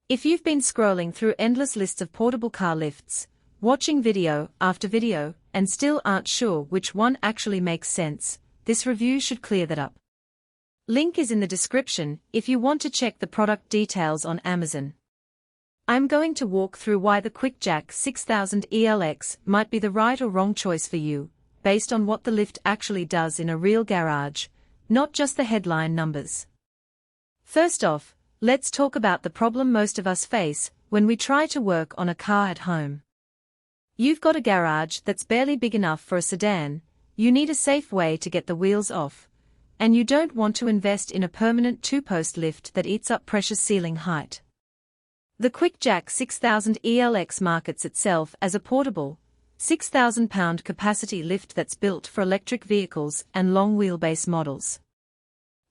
If you've been scrolling through endless lists of portable car lifts, watching video after video, and still aren't sure which one actually makes sense, this review should clear that up. Link is in the description if you want to check the product details on Amazon. I'm going to walk through why the QuickJack 6000ELX might be the right or wrong choice for you, based on what the lift actually does in a real garage, not just the headline numbers. First off, let's talk about the problem most of us face when we try to work on a car at home. You've got a garage that's barely big enough for a sedan, you need a safe way to get the wheels off, and you don't want to invest in a permanent two-post lift that eats up precious ceiling height. The QuickJack 6000ELX markets itself as a portable, 6,000-pound capacity lift that's built for electric vehicles and long wheelbase models.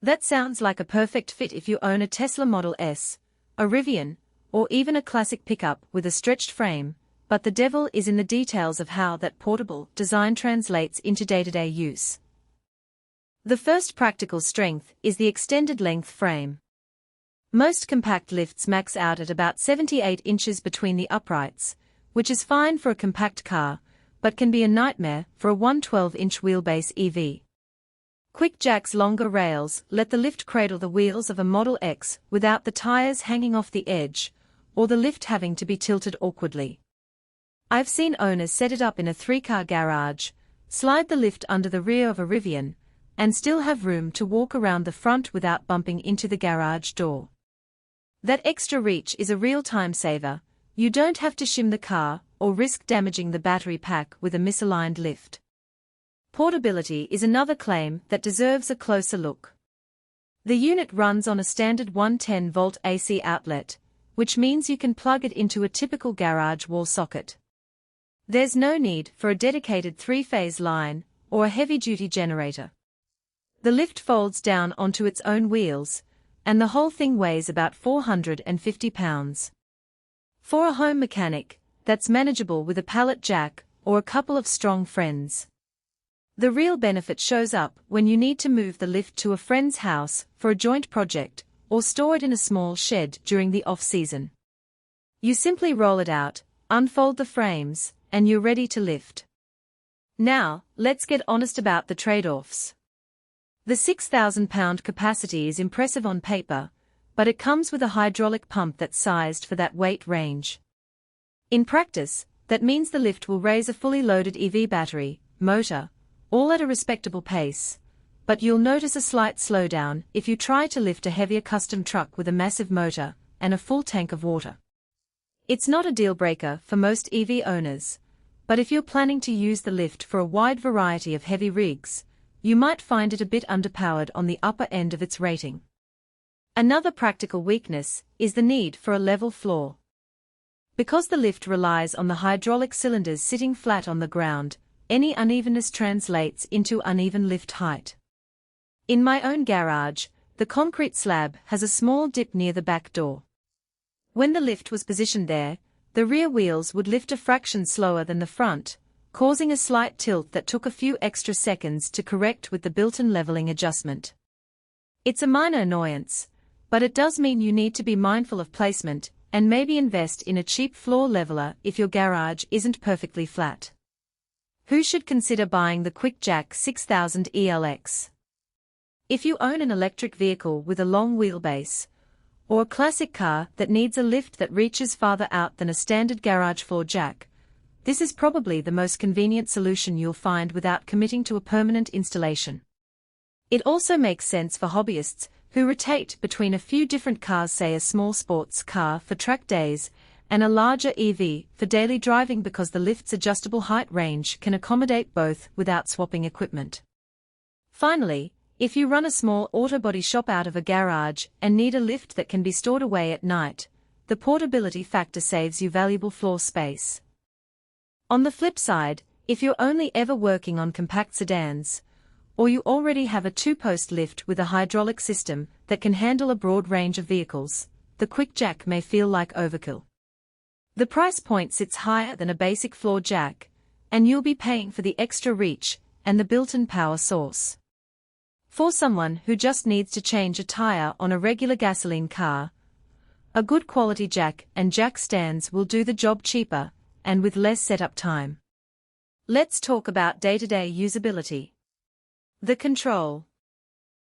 That sounds like a perfect fit if you own a Tesla Model S, a Rivian, or even a classic pickup with a stretched frame, but the devil is in the details of how that portable design translates into day-to-day use. The first practical strength is the extended length frame. Most compact lifts max out at about 78 inches between the uprights, which is fine for a compact car, but can be a nightmare for a 112-inch wheelbase EV. QuickJack's longer rails let the lift cradle the wheels of a Model X without the tires hanging off the edge, or the lift having to be tilted awkwardly. I've seen owners set it up in a 3-car garage, slide the lift under the rear of a Rivian, and still have room to walk around the front without bumping into the garage door. That extra reach is a real time saver. You don't have to shim the car or risk damaging the battery pack with a misaligned lift. Portability is another claim that deserves a closer look. The unit runs on a standard 110-volt AC outlet, which means you can plug it into a typical garage wall socket. There's no need for a dedicated 3-phase line or a heavy-duty generator. The lift folds down onto its own wheels, and the whole thing weighs about 450 pounds. For a home mechanic, that's manageable with a pallet jack or a couple of strong friends. The real benefit shows up when you need to move the lift to a friend's house for a joint project, or store it in a small shed during the off-season. You simply roll it out, unfold the frames, and you're ready to lift. Now, let's get honest about the trade-offs. The 6,000-pound capacity is impressive on paper, but it comes with a hydraulic pump that's sized for that weight range. In practice, that means the lift will raise a fully loaded EV battery, motor, all at a respectable pace, but you'll notice a slight slowdown if you try to lift a heavier custom truck with a massive motor and a full tank of water. It's not a deal-breaker for most EV owners, but if you're planning to use the lift for a wide variety of heavy rigs, you might find it a bit underpowered on the upper end of its rating. Another practical weakness is the need for a level floor. Because the lift relies on the hydraulic cylinders sitting flat on the ground, any unevenness translates into uneven lift height. In my own garage, the concrete slab has a small dip near the back door. When the lift was positioned there, the rear wheels would lift a fraction slower than the front, causing a slight tilt that took a few extra seconds to correct with the built-in leveling adjustment. It's a minor annoyance, but it does mean you need to be mindful of placement and maybe invest in a cheap floor leveler if your garage isn't perfectly flat. Who should consider buying the QuickJack 6000ELX? If you own an electric vehicle with a long wheelbase, or a classic car that needs a lift that reaches farther out than a standard garage floor jack, this is probably the most convenient solution you'll find without committing to a permanent installation. It also makes sense for hobbyists who rotate between a few different cars, say a small sports car for track days, and a larger EV for daily driving, because the lift's adjustable height range can accommodate both without swapping equipment. Finally, if you run a small auto body shop out of a garage and need a lift that can be stored away at night, the portability factor saves you valuable floor space. On the flip side, if you're only ever working on compact sedans, or you already have a two-post lift with a hydraulic system that can handle a broad range of vehicles, the QuickJack may feel like overkill. The price point sits higher than a basic floor jack, and you'll be paying for the extra reach and the built-in power source. For someone who just needs to change a tire on a regular gasoline car, A good quality jack and jack stands will do the job cheaper and with less setup time. Let's talk about day-to-day usability. The control.